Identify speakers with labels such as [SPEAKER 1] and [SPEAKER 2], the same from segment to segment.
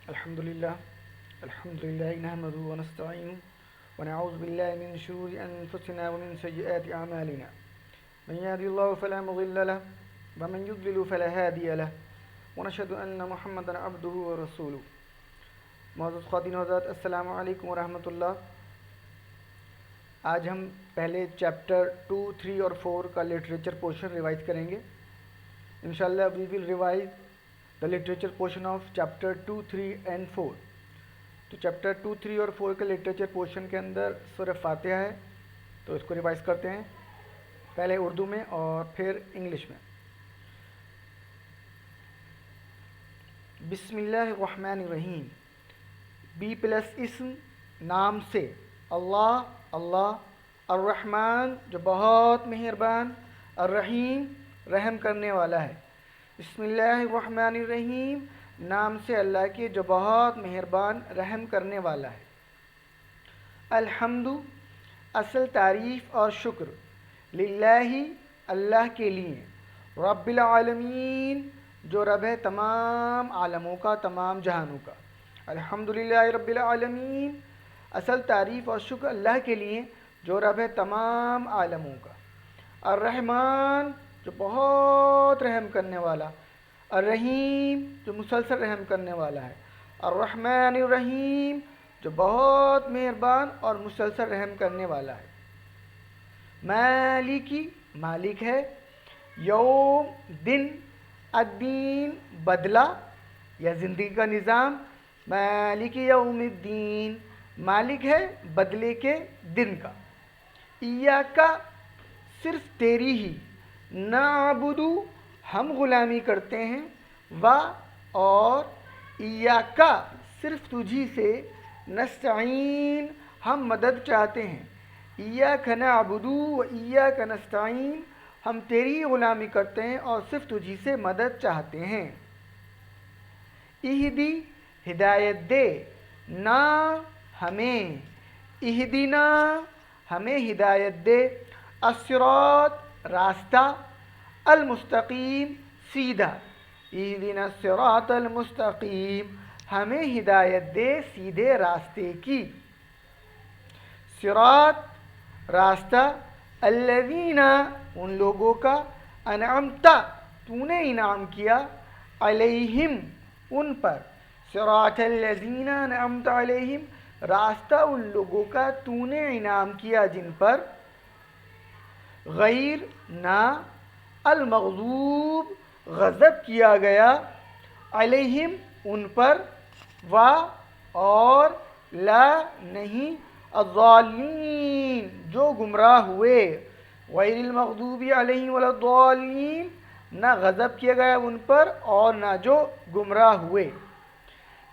[SPEAKER 1] अल्हम्दुलिल्लाह अल्हम्दुलिल्लाहि नहमदुहु व नस्तईनुहु व नऊज़ु बिल्लाहि मिन शुरूरि अनफुसिना व मिन सय्यिआति अमालिना मन यहदिहिल्लाहु फला मुज़िल्ल लहु व मन युज़्लिल फला हादिय लहु व नशहदु अन्न मुहम्मदन अब्दुहु व रसूलुहु। मौजूद ख़वातीन व हज़रात, अस्सलामु अलैकुम व रहमतुल्लाह। आज हम पहले चैप्टर 2, 3 और 4 का लिटरेचर पोर्शन रिवाइज करेंगे। इंशाल्लाह we will revise the literature portion of chapter 2, 3 and 4। तो चैप्टर 2, 3 और 4 के लिटरेचर पोर्शन के अंदर सूरह फातिहा है, तो इसको रिवाइज करते हैं, पहले उर्दू में और फिर इंग्लिश में। बिस्मिल्लाहिर्रहमानिर्रहीम। बी प्लस इस्म, नाम से, अल्लाह अल्लाह, अर्रहमान जो बहुत मेहरबान, अर्रहीम रहम करने वाला है। बिस्मिल्लाहिर्रहमानिर्रहीम, नाम से अल्लाह के जो बहुत मेहरबान रहम करने वाला है। अल्हम्दु, असल तारीफ़ और शुक्र, लिल्लाहि अल्लाह के लिए, रब्बिल आलमीन जो रब है तमाम आलमों का, तमाम जहानों का। अल्हम्दुलिल्लाहि रब्बिल आलमीन, असल तारीफ़ और शुक्र अल्लाह के लिए जो रब है तमाम आलमों का। अर्रहमान जो बहुत रहम करने वाला, अर्रहीम जो मुसलसल रहम करने वाला है, अर्रहमानिर्रहीम जो बहुत मेहरबान और मुसलसल रहम करने वाला है। मालिकी मालिक है, यौम दिन, अद्दीन बदला या ज़िंदगी का निज़ाम, मालिकी यौमिद्दीन मालिक है बदले के दिन का। इय्याका सिर्फ तेरी ही, नाबुदु हम ग़ुलामी करते हैं, व और इय्याका सिर्फ तुझी से, नस्तईन हम मदद चाहते हैं। इय्याका नअबुदु व इय्याका नस्तईन हम तेरी ही ग़ुलामी करते हैं और सिर्फ तुझी से मदद चाहते हैं। इहदी हिदायत दे, ना हमें, इहदीना हमें हिदायत दे, अस्सिरात रास्ता, अलमुस्तकीम सीधा, इहदीना अस्सिरात अलमुस्तकीम हमें हिदायत दे सीधे रास्ते की। सिरात रास्ता, अल्लज़ीना उन लोगों का, अनअमता तूने इनाम किया, अलैहिम उन पर, सिरातल्लज़ीना अनअमता अलैहिम रास्ता उन लोगों का तूने इनाम किया जिन पर, गैर ना, अलमग़ज़ूब गज़ब किया गया, अलैहिम उन पर, व और, ला नहीं, अज़्ज़ालीन जो गुमराह हुए, गैरिल मग़ज़ूबि अलैहिम वलद्दालीन ना गज़ब किया गया उन पर और ना जो गुमराह हुए।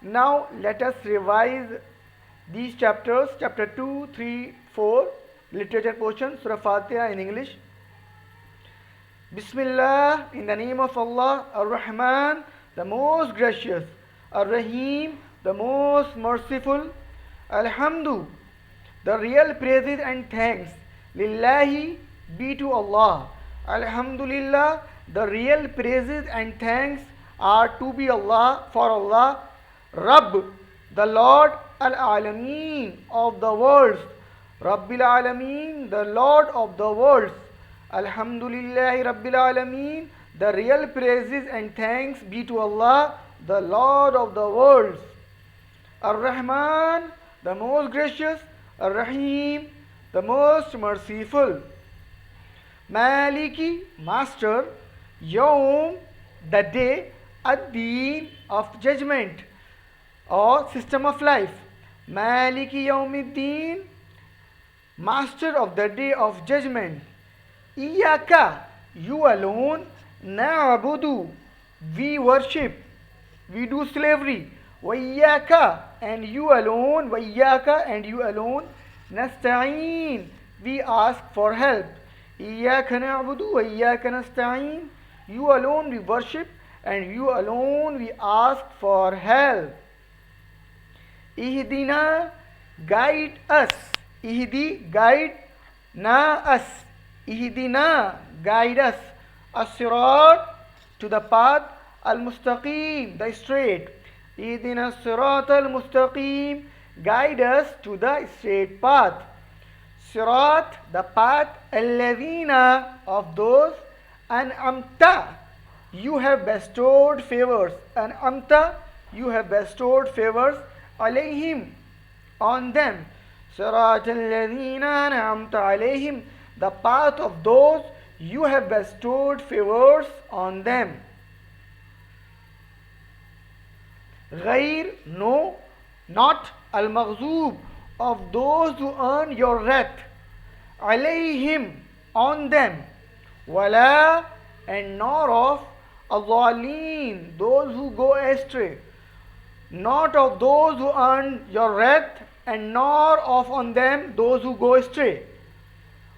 [SPEAKER 1] Now let us revise these chapters, chapter 2, 3, 4, literature portion, Surah Fatiha in English. Bismillah, in the name of Allah, Ar-Rahman, the most gracious, Ar-Rahim, the most merciful, Alhamdu, the real praises and thanks, Lillahi, be to Allah, Alhamdulillah, the real praises and thanks are to be Allah, for Allah, Rabb, the Lord, Al-Alameen of the worlds, Rabbil Alameen, the Lord of the worlds, Alhamdulillahi Rabbil Alameen, the real praises and thanks be to Allah, the Lord of the worlds. Ar-Rahman, the most gracious, Ar-Rahim, the most merciful. Maliki, master, Yawm, the day, Ad-Deen of judgment or system of life. Maliki Yawmiddin, master of the day of judgment. Iyaka, you alone, na'budu, we worship, we do slavery. Wa iyaka, and you alone, wa iyaka, and you alone, nasta'een, we ask for help. Iyaka na'budu wa iyaka nasta'een, you alone we worship and you alone we ask for help. Ihdina, guide us. Ihdi, guide, na us. Ihdina, guide us. As-sirat, to the path, al-mustaqim, the straight. इहदिना सिरातल Mustakim, guide us to the straight path. Sirat, the path, alladhina, of those, an'amta, you have bestowed favors, an'amta, you have bestowed favors, alayhim, on them. Sirat alladhina an'amta alayhim, the path of those you have bestowed favors on them. Ghair, no, not, al-maghzoob, of those who earn your wrath, alayhim, on them, wala, and nor of al-dhalin, those who go astray, not of those who earn your wrath, and nor of on them those who go astray.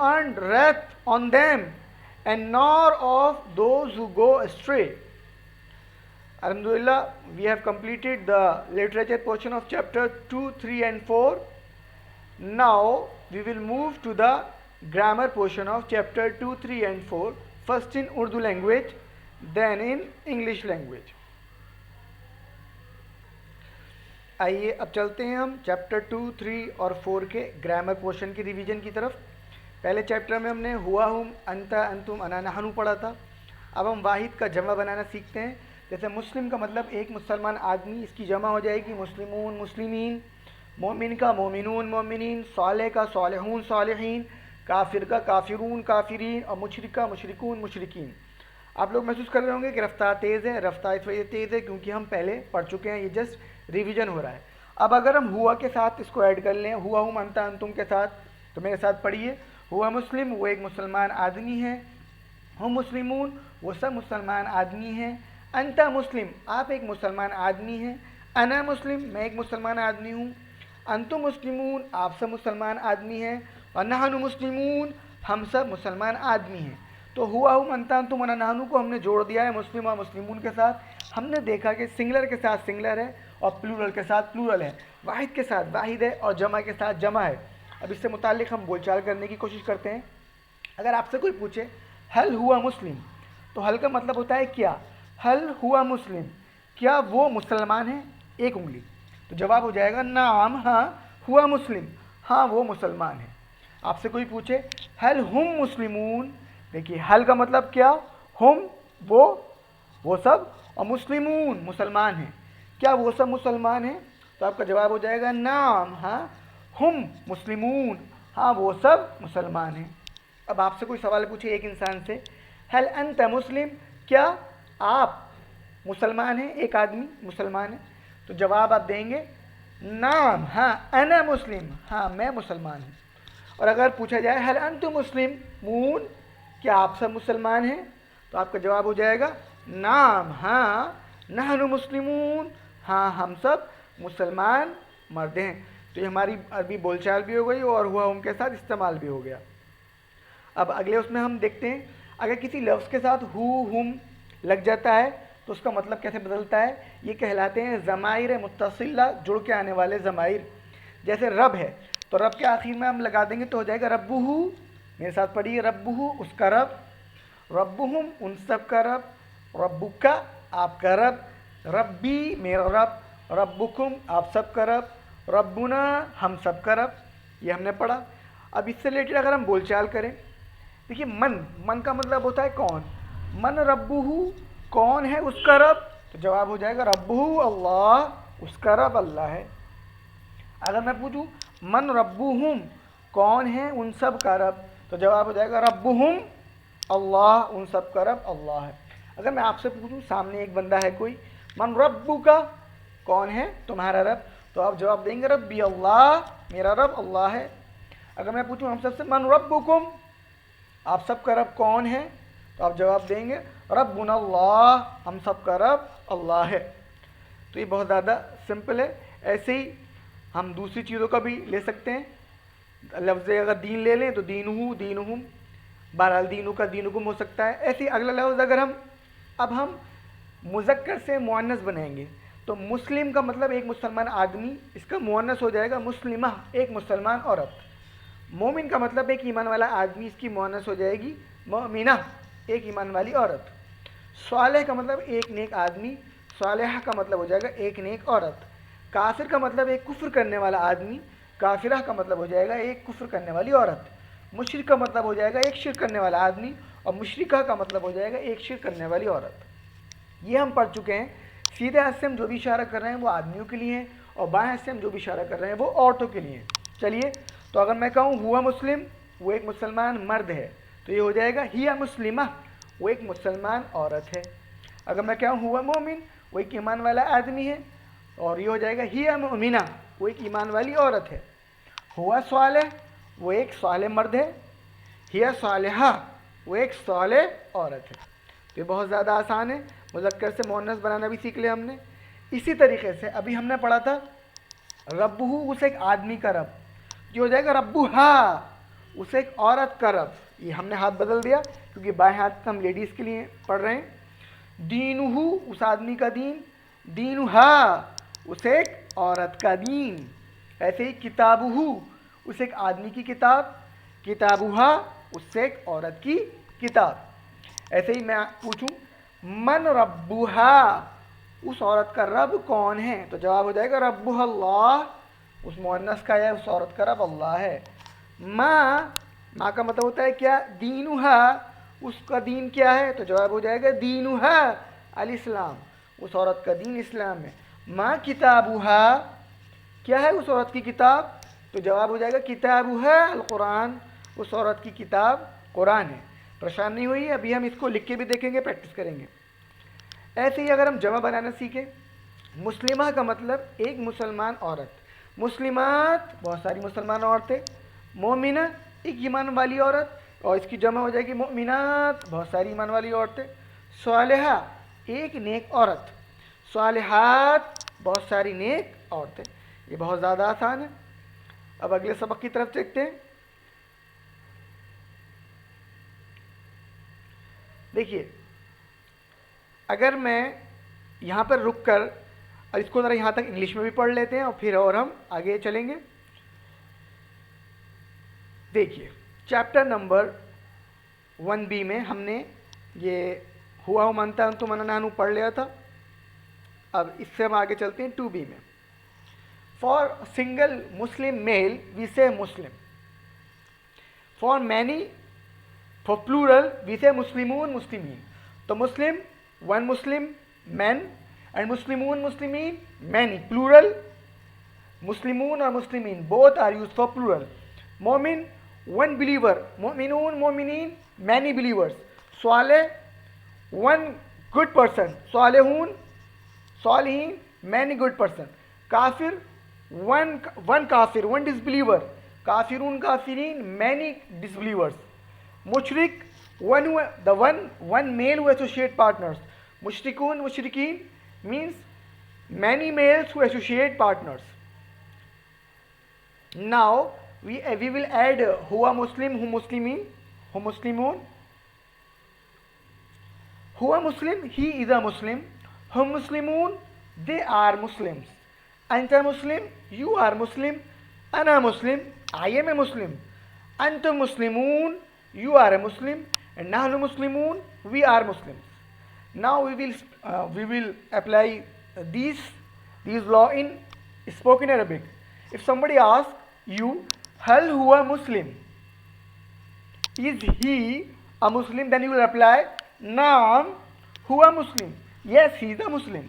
[SPEAKER 1] earn wrath on them, and nor of those who go astray. Alhamdulillah, we have completed the literature portion of chapter 2, 3 and 4. Now we will move to the grammar portion of chapter 2, 3 and 4, first in Urdu language, then in English language. आइए अब चलते हैं हम chapter 2, 3 और 4 के grammar portion की revision की तरफ। पहले चैप्टर में हमने हुआ हुम, अंता, अंतुम, अना, नहनु पढ़ा था। अब हम वाहिद का जमा बनाना सीखते हैं। जैसे मुस्लिम का मतलब एक मुसलमान आदमी, इसकी जमा हो जाएगी मुस्लिमून, मुस्लिमीन। मोमिन का मोमिनून, मोमिनीन। साले का सालेहून, सालेहीन। काफिर का काफिरून, काफिरीन। और मुशरिक का मुशरिकून, मुशरिकीन। आप लोग महसूस कर रहे होंगे कि रफ्तार तेज़ है। रफ्तार इस वजह तेज़ है क्योंकि हम पहले पढ़ चुके हैं, ये जस्ट रिवीजन हो रहा है। अब अगर हम हुआ के साथ इसको ऐड कर लें, हुआ हुम, अंता, अंतुम के साथ, तो मेरे साथ पढ़िए। हुआ मुस्लिम, वो एक मुसलमान आदमी है। हम मुस्लिमून, वो सब मुसलमान आदमी हैं। अंता मुस्लिम, आप एक मुसलमान आदमी हैं। अना मुस्लिम, मैं एक मुसलमान आदमी हूँ। अंतुम मुस्लिमून, आप सब मुसलमान आदमी हैं। और नहनु मुस्लिमून, हम सब मुसलमान आदमी हैं। तो हुआ हुम, अंता, अंतुम, अना, नहनु को हमने जोड़ दिया है मुस्लिम और मुस्लिमून के साथ। हमने देखा कि सिंगुलर के साथ सिंगुलर है और प्लूरल के साथ प्लूरल है, वाहिद के साथ वाहिद है और जमा के साथ जमा है। अब इससे मुताल्लिक़ हम बोलचाल करने की कोशिश करते हैं। अगर आपसे कोई पूछे हल हुआ मुस्लिम, तो हल का मतलब होता है क्या। हल हुआ मुस्लिम, क्या वो मुसलमान है, एक उंगली। तो जवाब हो जाएगा नाम, हाँ, हुआ मुस्लिम, हाँ वो मुसलमान है। आपसे कोई पूछे हल हुम मुस्लिमून, देखिए हल का मतलब क्या, हुम वो सब, और मुस्लिमून मुसलमान हैं, क्या वो सब मुसलमान हैं। तो आपका जवाब हो जाएगा नाम, हाँ, हुम मुस्लिमून, हाँ वो सब मुसलमान हैं। अब आपसे कोई सवाल पूछे एक इंसान से, हल अंत मुस्लिम, क्या आप मुसलमान हैं, एक आदमी मुसलमान है। तो जवाब आप देंगे नाम, हाँ, अना मुस्लिम, हाँ मैं मुसलमान हूँ। और अगर पूछा जाए हल अंतु मुस्लिम मून, क्या आप सब मुसलमान हैं, तो आपका जवाब हो जाएगा नाम, हाँ, नहनु मुस्लिमून, हाँ हम सब मुसलमान मर्द हैं। तो ये हमारी अरबी बोलचाल भी हो गई और हुआ उनके साथ इस्तेमाल भी हो गया। अब अगले उसमें हम देखते हैं, अगर किसी लफ्ज़ के साथ हु हुम लग जाता है तो उसका मतलब कैसे बदलता है। ये कहलाते हैं ज़माइर मुत्तसिला, जुड़ के आने वाले ज़माइर। जैसे रब है तो रब के आखिर में हम लगा देंगे तो हो जाएगा रब्बुहु, मेरे साथ पढ़िए, रब्बुहु उसका रब, रब्बुहुम उन सब का रब, रब्बुका आपका रब, रब्बी मेरा रब, रब्बुकुम आप सब का रब, रब्बुना हम सब का रब। ये हमने पढ़ा। अब इससे रिलेटेड अगर हम बोलचाल करें, देखिए मन का मतलब होता है कौन। मन रब्बुहु, कौन है उसका रब, तो जवाब हो जाएगा रब्बुहु अल्लाह, उसका रब अल्लाह है। अगर मैं पूछूं मन रब्बुहुम, कौन है उन सब का रब, तो जवाब हो जाएगा रब्बुहुम अल्लाह, उन सब का रब अल्लाह है। अगर मैं आपसे पूछूं, सामने एक बंदा है कोई, मन रब्बुका, कौन है तुम्हारा रब, तो आप जवाब देंगे रब्बी अल्लाह, मेरा रब अल्लाह है। अगर मैं पूछूं हम सबसे मन रब्बुकुम, आप सब का रब कौन है, तो आप जवाब देंगे रब्बुना अल्लाह, हम सब का रब अल्लाह है। तो ये बहुत ज़्यादा सिंपल है। ऐसे ही हम दूसरी चीज़ों का भी ले सकते हैं। लफ्ज़ अगर दीन ले लें तो दीनुहु, दीनुहुम, बहरहाल दीनु का दीनुकुम हो सकता है। ऐसे ही अगला लफ्ज़ अगर हम मुज़क्कर से मुअन्नस बनाएंगे तो मुस्लिम का मतलब एक मुसलमान आदमी, इसका मुअन्नस हो जाएगा मुस्लिमा, एक मुसलमान औरत। मोमिन का मतलब एक ईमान वाला आदमी, इसकी मुअन्नस हो जाएगी मोमिना, एक ईमान वाली औरत। सालेह का मतलब एक नेक आदमी, सालेहा का मतलब हो जाएगा एक नेक औरत। काफिर का मतलब एक कुफ्र करने वाला आदमी, काफिरा का मतलब हो जाएगा एक कुफ्र करने वाली औरत। मुशरिक का मतलब हो जाएगा एक शिर्क करने वाला आदमी, और मुशरिका का मतलब हो जाएगा एक शिर्क करने वाली औरत। ये हम पढ़ चुके हैं। सीधे हाथ से हम जो भी इशारा कर रहे हैं वो आदमियों के लिए हैं, और बाएं हाथ से हम जो भी इशारा कर रहे हैं वो औरतों के लिए हैं। चलिए, तो अगर मैं कहूँ हुआ मुस्लिम, वो एक मुसलमान मर्द है, तो ये हो जाएगा हिया मुस्लिमा, वो एक मुसलमान औरत है। अगर मैं कहूँ हुआ मोमिन, वो एक ईमान वाला आदमी है, और ये हो जाएगा हिया मोमिना, वो एक ईमान वाली औरत है। हुआ सालेह, वो एक सालेह मर्द है। हिया सालेहा, वो एक सालेह औरत है। तो ये बहुत ज़्यादा आसान है। मुज़क्कर से मुअन्नस बनाना भी सीख लिया हमने। इसी तरीके से अभी हमने पढ़ा था रब्बुहु, उसे एक आदमी का रब, जो हो जाएगा रब्बुहा, उसे एक औरत का रब। ये हमने हाथ बदल दिया क्योंकि बाएं हाथ हम लेडीज़ के लिए पढ़ रहे हैं। दीनुहु, उस आदमी का दीन, दीनुहुहा, उसे एक औरत का दीन। ऐसे ही किताबुहु, उसे एक आदमी की किताब, किताबुहा, उससे एक औरत की किताब। ऐसे ही मैं पूछूं मन रब्बुहा, उस औरत का रब कौन है, तो जवाब हो जाएगा रब्बुहा अल्लाह, उस मुअन्नस का या उस औरत का रब अल्लाह है। माँ, माँ का मतलब होता है क्या, दीनुहा, उसका दीन क्या है, तो जवाब हो जाएगा दीनुहा अल इस्लाम, उस औरत का दीन इस्लाम है। माँ किताबुहा, क्या है उस औरत की किताब, तो जवाब हो जाएगा किताबुहा अल कुरान, उस औरत की किताब कुरान है। परेशान नहीं हुई, अभी हम इसको लिख के भी देखेंगे, प्रैक्टिस करेंगे। ऐसे ही अगर हम जमा बनाना सीखें, मुस्लिमा का मतलब एक मुसलमान औरत, मुस्लिमात बहुत सारी मुसलमान औरतें, मोमिना एक ईमान वाली औरत, और इसकी जमा हो जाएगी मोमिनात, बहुत सारी ईमान वाली औरतें। सालेहा एक नेक औरत, सालेहात बहुत सारी नेक औरतें। ये बहुत ज़्यादा आसान है। अब अगले सबक की तरफ देखते हैं। देखिए, अगर मैं यहाँ पर रुक कर और इसको ज़रा यहाँ तक इंग्लिश में भी पढ़ लेते हैं और फिर और हम आगे चलेंगे। देखिए, चैप्टर नंबर 1B में हमने ये हुआ मानता अंतु मननानु पढ़ लिया था। अब इससे हम आगे चलते हैं 2B में। For single Muslim male we say Muslim, for many, for plural we say मुस्लिमून मुस्लिमीन। तो Muslim one Muslim man, and मुस्लिमून मुस्लिमीन मैनी, प्लूरल। मुस्लिमून और मुस्लिमीन both are use for plural. मोमिन वन बिलीवर, मोमिनून मोमिनीन मैनी बिलीवर्स। स्वाले वन गुड पर्सन, स्वालेहून सालिहीन मैनी गुड पर्सन। काफिर वन काफिर, वन डिसबिलीवर, काफिरून काफिरीन मैनी डिसबिलीवर्स। मुशरिक one male who associate partners. Mushrikun mushrikeen means many males who associate partners. Now we will add huwa muslim, hu muslimin, hu muslimun. Huwa muslim, he is a Muslim. Hum muslimun, they are Muslims. Anta muslim, you are Muslim. Ana muslim, I am a Muslim. Antum muslimun, you are a Muslim. And nahnu muslimun, we are Muslims. Now we will apply these law in spoken Arabic. If somebody asks you, hal huwa Muslim, is he a Muslim, then you will reply, naam huwa Muslim, yes, he is a Muslim.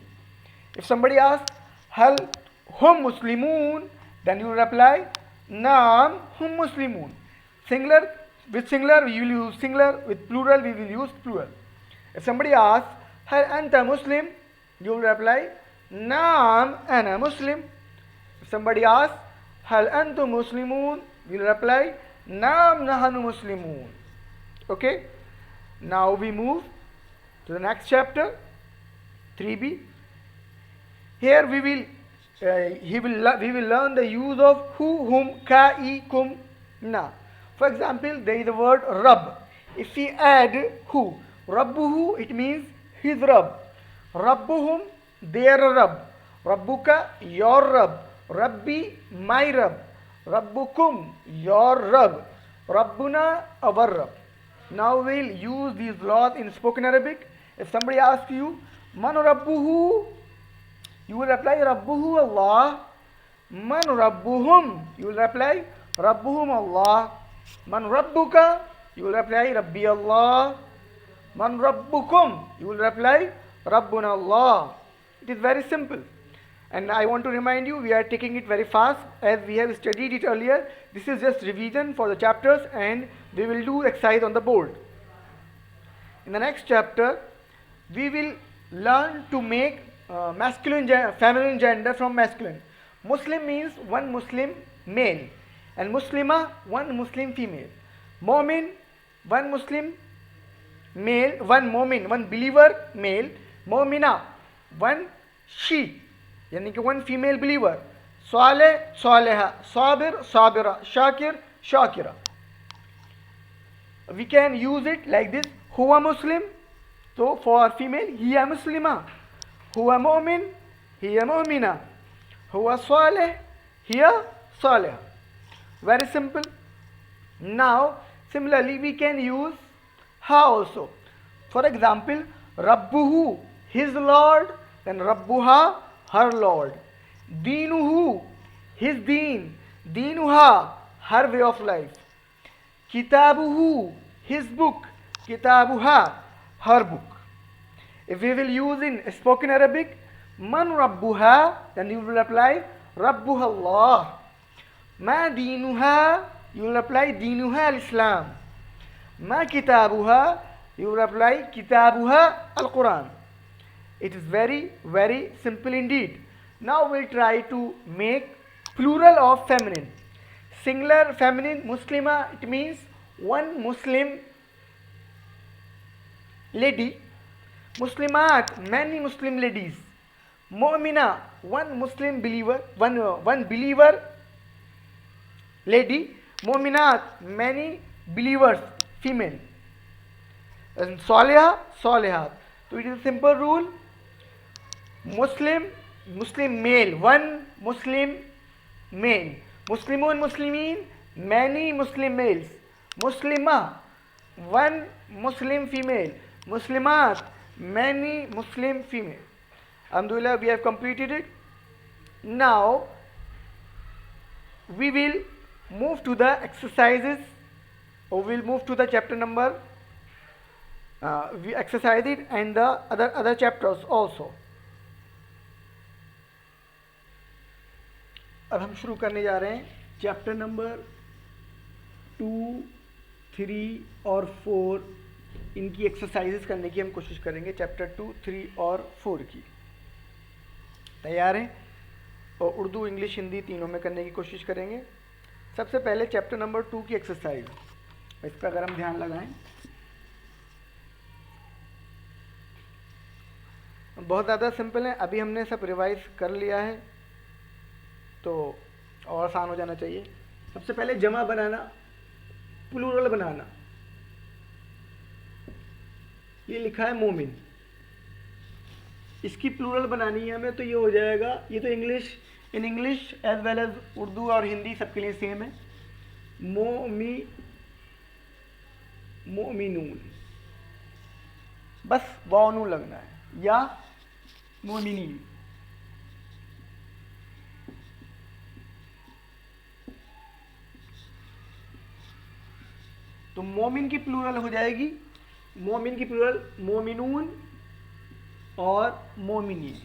[SPEAKER 1] If somebody asks, hal hum muslimun, then you will reply, naam hum muslimun. Singular, with singular we will use singular, with plural we will use plural. If somebody asks, hal anta Muslim, you will reply, naam ana Muslim. If somebody asks, hal antum muslimun, we will reply, naam nahnu muslimun. Okay, now we move to the next chapter, 3B. Here we will learn the use of who, whom, ka, I, kum, na. For example, there is the word Rabb. If we add who, Rabbuhu, it means his Rabb. Rabbuhum, their Rabb. Rabbuka, your Rabb. Rabbi, my Rabb. Rabbukum, your Rabb. Rabbuna, our Rabb. Now we'll use these laws in spoken Arabic If somebody asks you, Man Rabbuhu, you will reply Rabbuhu Allah. Man Rabbuhum, you will reply Rabbuhum Allah. Man Rabbuka, you will reply Rabbi Allah. Man Rabbukum, you will reply Rabbuna Allah. It is very simple. And I want to remind you, we are taking it very fast as we have studied it earlier. This is just revision for the chapters, and we will do exercise on the board. In the next chapter, we will learn to make feminine gender from masculine. Muslim means one Muslim male, and Muslima one Muslim female. Mu'min one Muslim male, one Mu'min one believer male. Mu'mina one she, यानी कि one female believer. Saleh Saleha, Sabir Sabira, Shakir Shakira. We can use it like this: Huwa Muslim, so for female, hiya Muslima. Huwa Mu'min, hiya Mu'mina. Huwa Saleh, hiya Saleh. Very simple. Now, similarly, we can use ha also. For example, Rabbuhu, his Lord, and Rabbuha, her Lord. Deenuhu, his deen. Deenuha, her way of life. Kitabuhu, his book. Kitabuha, her book. If we will use in spoken Arabic, Man Rabbuha, then you will reply Rabbuha Allah. Ma Deenuha, you will reply Deenuha al-Islam. Ma Kitabuha, you will reply Kitabuha al-Quran. It is very, very simple indeed. Now we'll try to make plural of feminine. Singular feminine, Muslima, it means one Muslim lady. Muslimat, many Muslim ladies. Mu'mina, one Muslim believer, one believer lady. Mu'minat, many believers, female. And Saliha, Salihat. So it is a simple rule. Muslim, Muslim male, one Muslim male. Muslimun, Muslimin, many Muslim males. Muslima, one Muslim female. Muslimat, many Muslim female. Alhamdulillah, we have completed it. Now we will move to the exercises, or we will move to the chapter number. We exercise it and the other chapters also. अब हम शुरू करने जा रहे हैं chapter number 2, 3 और 4 इनकी exercises करने की हम कोशिश करेंगे. चैप्टर 2, 3 और 4 की तैयार हैं, और उर्दू, इंग्लिश, हिंदी तीनों में करने की कोशिश करेंगे. सबसे पहले चैप्टर नंबर 2 की एक्सरसाइज, इस पर अगर हम ध्यान लगाएं, बहुत ज़्यादा सिंपल है. अभी हमने सब रिवाइज कर लिया है तो और आसान हो जाना चाहिए. सबसे पहले जमा बनाना, प्लूरल बनाना. ये लिखा है मोमिन, इसकी प्लूरल बनानी है हमें, तो ये हो जाएगा. ये तो English, in English as well as Urdu और हिंदी सबके लिए सेम है. मोमिनून, बस वाव नून लगना है, या मोमिनीन. तो मोमिन की प्लूरल हो जाएगी, मोमिन की प्लूरल मोमिनून और मोमिनीन.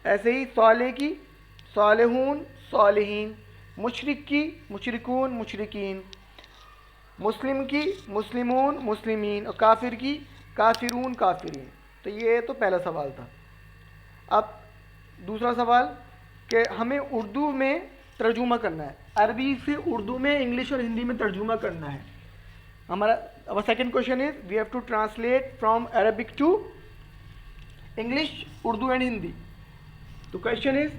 [SPEAKER 1] ऐसे ही साले की सालेहून सालेहीन, मुशरिक की मुशरिकून मुशरिकीन, मुस्लिम की मुस्लिमून मुस्लिमीन, और काफिर की काफिरून काफिरीन. तो ये तो पहला सवाल था. अब दूसरा सवाल कि हमें उर्दू में तर्जुमा करना है, अरबी से उर्दू में, इंग्लिश और हिंदी में तर्जुमा करना है. हमारा our second question is we have to translate from Arabic to English, Urdu and Hindi. तो question is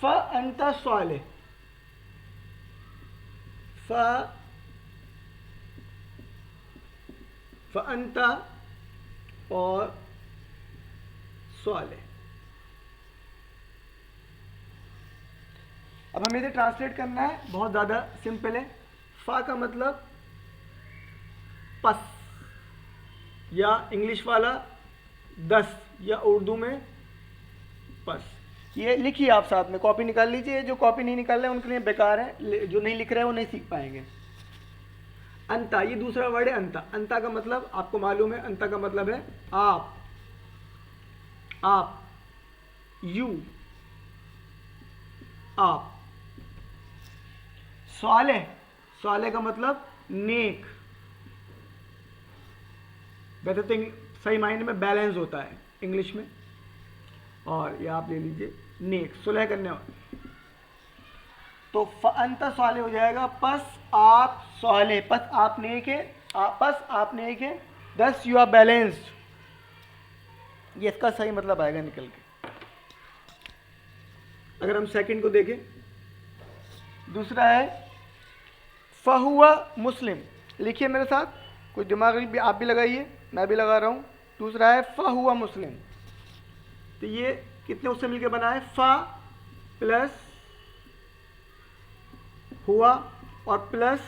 [SPEAKER 1] फ अंता साले, फ अंता और साले. अब हमें इसे ट्रांसलेट करना है, बहुत ज़्यादा सिंपल है. फ़ा का मतलब या इंग्लिश वाला 10 या उर्दू में पस। ये लिखिए आप साथ में, कॉपी निकाल लीजिए। जो कॉपी नहीं निकाल रहे उनके लिए बेकार है, जो नहीं लिख रहे हैं वो नहीं सीख पाएंगे। अंता, ये दूसरा वर्ड है अंता। अंता का मतलब आपको मालूम है, अंता का मतलब है आप, यू, आप। स्वाले, स्वाले का मतलब नेक। वैसे तो सही मायने में बैलेंस होता है इंग्लिश में, और ये आप ले लीजिए नेक, सुलह करने वाला। तो अंत स्वाले हो जाएगा पस आप स्वाले, पस आप नेक है, पस आप नेक है, दस यू आर बैलेंस्ड। ये इसका सही मतलब आएगा निकल के। अगर हम सेकंड को देखें, दूसरा है फहुआ मुस्लिम। लिखिए मेरे साथ, कुछ दिमाग भी आप भी लगाइए, मैं भी लगा रहा हूँ। दूसरा है फहुआ मुस्लिम। तो ये कितने उससे मिलकर बना है? फा प्लस हुआ और प्लस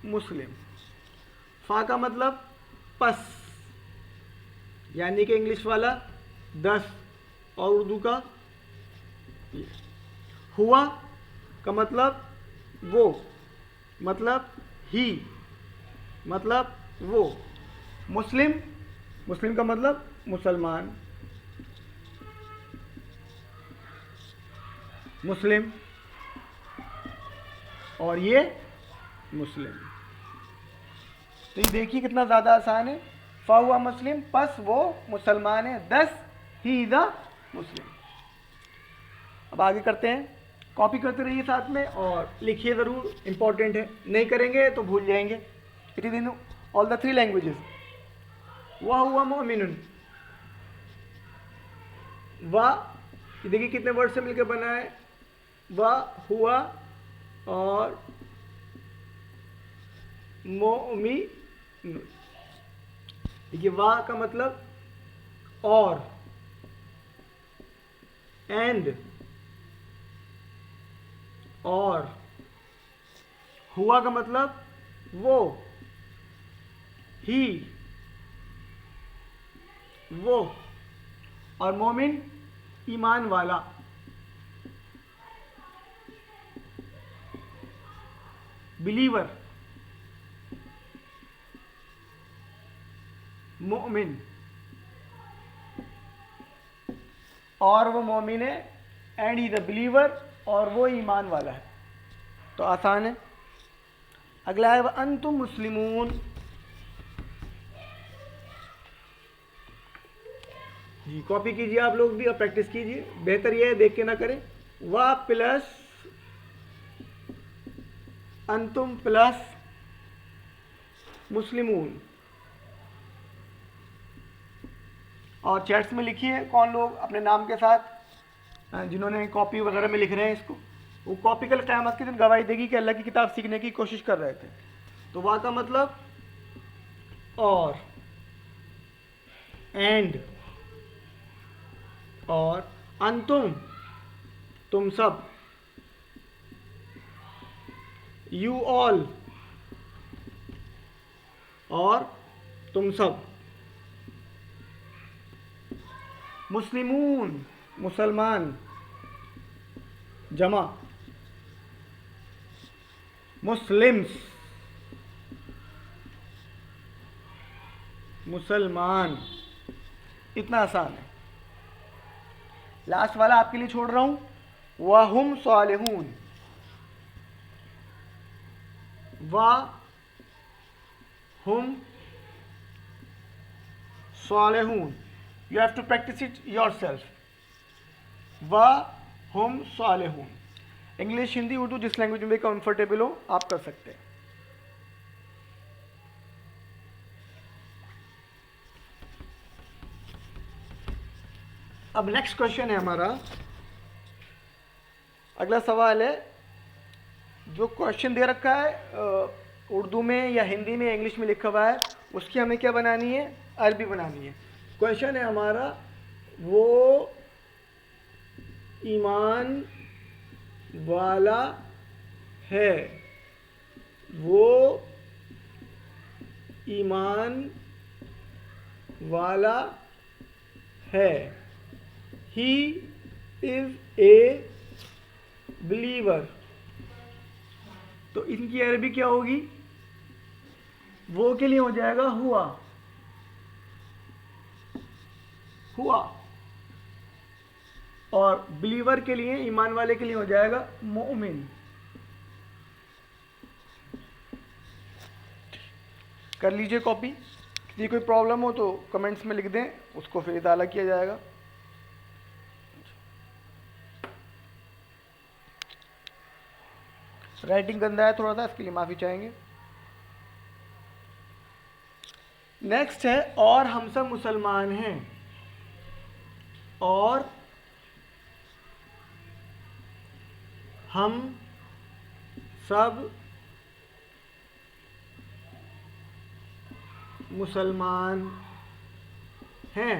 [SPEAKER 1] मुस्लिम। फा का मतलब पस, यानी कि इंग्लिश वाला 10 और उर्दू का। हुआ का मतलब वो, मतलब ही, मतलब वो। मुस्लिम, मुस्लिम का मतलब मुसलमान, मुस्लिम। और ये मुस्लिम। तो ये देखिए कितना ज़्यादा आसान है। फा हुआ मुस्लिम, पस वो मुसलमान है, 10 ही द मुस्लिम। अब आगे करते हैं, कॉपी करते रहिए साथ में और लिखिए ज़रूर, इंपॉर्टेंट है, नहीं करेंगे तो भूल जाएंगे। It is in all the 3 languages. वाह हुआ मोमिनुन, वाह, देखिए कितने वर्ड से मिलकर बना है, वाह हुआ और मोमिनुन। देखिए वाह का मतलब और, एंड, और। हुआ का मतलब वो, ही, वो। और मोमिन ईमान वाला। बिलीवर, मोमिन। और वो मोमिन है, एंड ही द बिलीवर, और वो ईमान वाला है। तो आसान है। अगला है अंतुम मुस्लिमून। जी कॉपी कीजिए आप लोग भी और प्रैक्टिस कीजिए। बेहतर यह है देख के ना करें। वा प्लस अंतुम प्लस मुस्लिमून। और चैट्स में लिखिए कौन लोग अपने नाम के साथ जिन्होंने कॉपी वगैरह में लिख रहे हैं इसको। वो कॉपी कल क़यामत के दिन गवाही देगी कि अल्लाह की किताब सीखने की कोशिश कर रहे थे। तो वाह का मतलब और, एंड, और अंतुम तुम सब, यू ऑल और तुम सब, मुस्लिमून मुसलमान जमा, मुस्लिम्स मुसलमान। इतना आसान है। लास्ट वाला आपके लिए छोड़ रहा हूं, वहुम सालिहून। वहुम सालिहून। You have to practice it yourself. वहुम सालिहून। इंग्लिश, हिंदी, उर्दू, जिस लैंग्वेज में भी कंफर्टेबल हो आप कर सकते हैं। अब नेक्स्ट क्वेश्चन है हमारा। अगला सवाल है, जो क्वेश्चन दे रखा है उर्दू में या हिंदी में या इंग्लिश में लिखा हुआ है, उसकी हमें क्या बनानी है? अरबी बनानी है। क्वेश्चन है हमारा, वो ईमान वाला है, वो ईमान वाला है। He is a believer. तो इनकी अरबी क्या होगी? वो के लिए हो जाएगा हुआ, हुआ, और बिलीवर के लिए, ईमान वाले के लिए हो जाएगा मोमिन। कर लीजिए कॉपी। किसी कोई प्रॉब्लम हो तो कमेंट्स में लिख दें, उसको फिर इताला किया जाएगा। राइटिंग गंदा है थोड़ा सा, इसके लिए माफ़ी चाहेंगे। नेक्स्ट है और हम सब मुसलमान हैं। और हम सब मुसलमान हैं,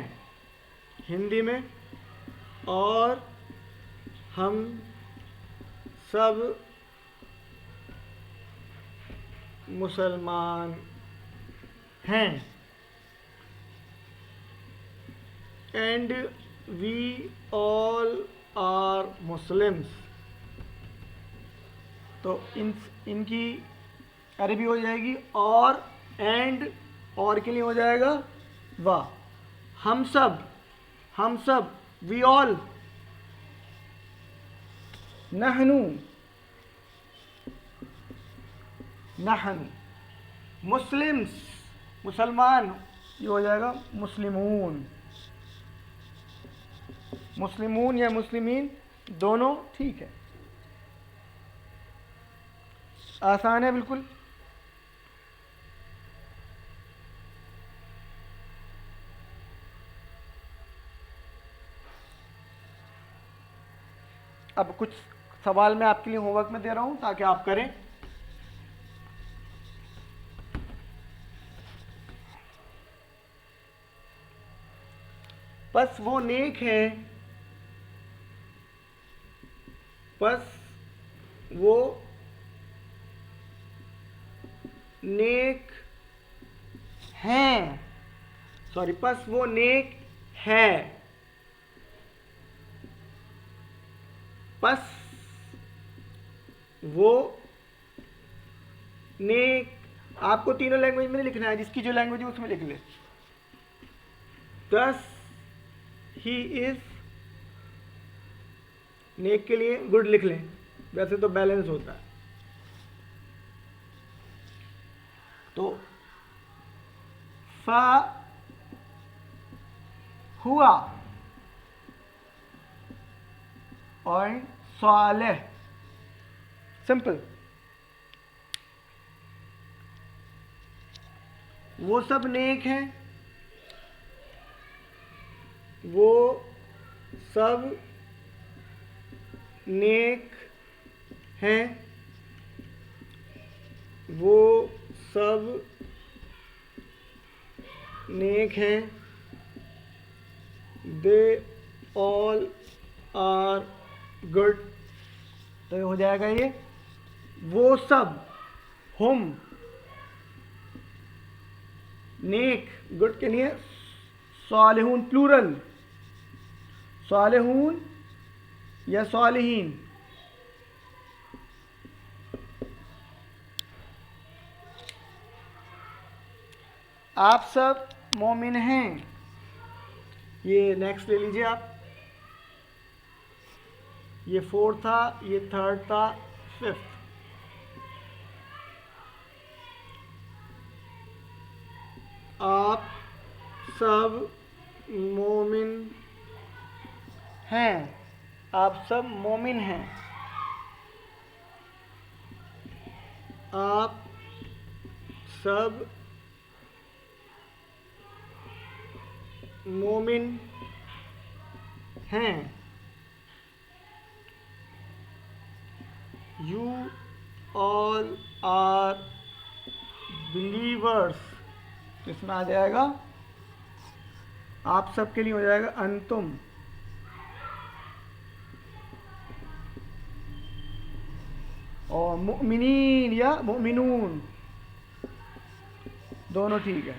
[SPEAKER 1] हिंदी में। और हम सब मुसलमान हैं, and we all are Muslims. तो इनकी अरबी हो जाएगी और, एंड, और के लिए हो जाएगा वाह। हम सब, वी ऑल, नहनु, मुस्लिम्स, मुसलमान, ये हो जाएगा मुस्लिमून। मुस्लिमून या मुस्लिमीन दोनों ठीक है, आसान है बिल्कुल। अब कुछ सवाल मैं आपके लिए होमवर्क में दे रहा हूं ताकि आप करें। बस वो नेक है, बस वो नेक हैं, सॉरी, बस वो नेक है, बस वो नेक। आपको तीनों लैंग्वेज में लिखना है, जिसकी जो लैंग्वेज है उसमें लिख ले। दस ही इज, नेक के लिए गुड लिख लें, वैसे तो बैलेंस होता है। तो फा हुआ और सालेह, सिंपल। वो सब नेक हैं, वो सब नेक हैं, वो सब नेक हैं, दे ऑल आर गुड। तो ये हो जाएगा ये वो सब, हुम, नेक, गुड के लिए सालिहून, प्लूरल, सालिहून या सालिहीन। आप सब मोमिन हैं, ये नेक्स्ट ले लीजिए आप। ये फोर्थ था, ये थर्ड था, फिफ्थ। आप सब मोमिन हैं, आप सब मोमिन हैं, आप सब मोमिन हैं, यू ऑल आर बिलीवर्स। इसमें आ जाएगा, आप सब के लिए हो जाएगा अंतुम, और मुमिनीन या मुमिनून दोनों ठीक है।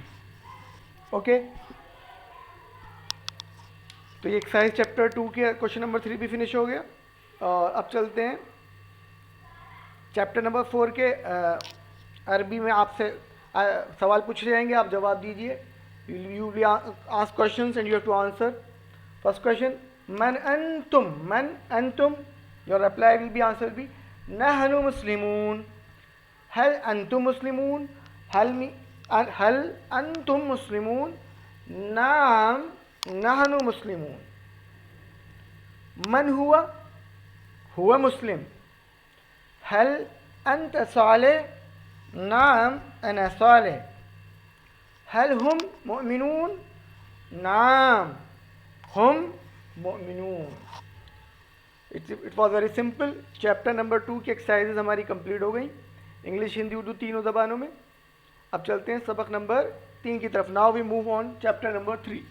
[SPEAKER 1] ओके। तो ये एक्सरसाइज चैप्टर 2 के क्वेश्चन नंबर 3 भी फिनिश हो गया। और अब चलते हैं चैप्टर नंबर 4 के अरबी में आपसे सवाल पूछे जाएंगे, आप जवाब दीजिए। You will ask questions and you have to answer. First question, मन अंतुम, your reply will be answer be नहनु मुस्लिमून। हल अंतुम मुस्लिमून, हल अंतुम मुस्लिमून, नाम नहनु मुस्लिमून। मन हुआ मुस्लिम। हल अंत साले, नाम अना साले। हल हुम मुमिनून, नाम हम मुमिनून। It was very simple. Chapter number 2 की एक्सरसाइजेज हमारी कंप्लीट हो गई, इंग्लिश हिंदी उर्दू तीनों ज़बानों में। अब चलते हैं सबक नंबर 3 की तरफ। Now we move on chapter number 3।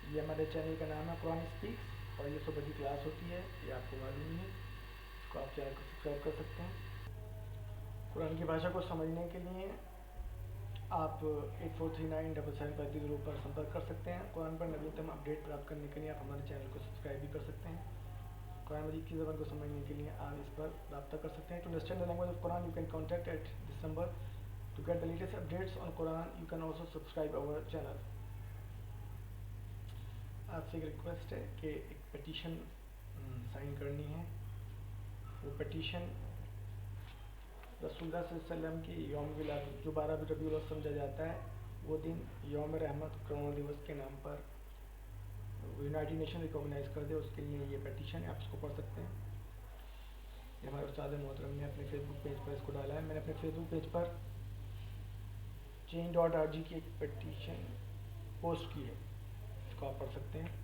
[SPEAKER 1] ये हमारे चैनल का नाम है कुरान स्पीक्स, और ये सुबह की क्लास होती है, ये आपको मालूम ही है। इसको आप चैनल को सब्सक्राइब कर सकते हैं। कुरान की भाषा को समझने के लिए आप 84397750 पर संपर्क कर सकते हैं। कुरान पर नवीनतम अपडेट प्राप्त करने के लिए आप हमारे चैनल को सब्सक्राइब भी कर सकते हैं। कुरान मजीद की ज़बान को समझने के लिए आप इस पर रब्ता कर सकते हैं। To understand the language of Quran you can contact at this number. To get the latest updates on Quran you can also subscribe our channel. आपसे एक रिक्वेस्ट है कि एक पिटीशन साइन करनी है। वो पिटीशन रसूलुल्लाह सल्लल्लाहु अलैहि वसल्लम की यौम विलादत, जो 12 रबीउल अव्वल समझा जाता है, वो दिन यौम रहमत करुणा दिवस के नाम पर यूनाइटेड नेशन रिकॉग्नाइज कर दे, उसके लिए ये पिटीशन है। आप इसको पढ़ सकते हैं। ये हमारे उस्ताद मोहतरम ने अपने फेसबुक पेज पर इसको डाला है। मैंने अपने फेसबुक पेज पर change.org की एक पिटीशन पोस्ट की है, इसको आप पढ़ सकते हैं।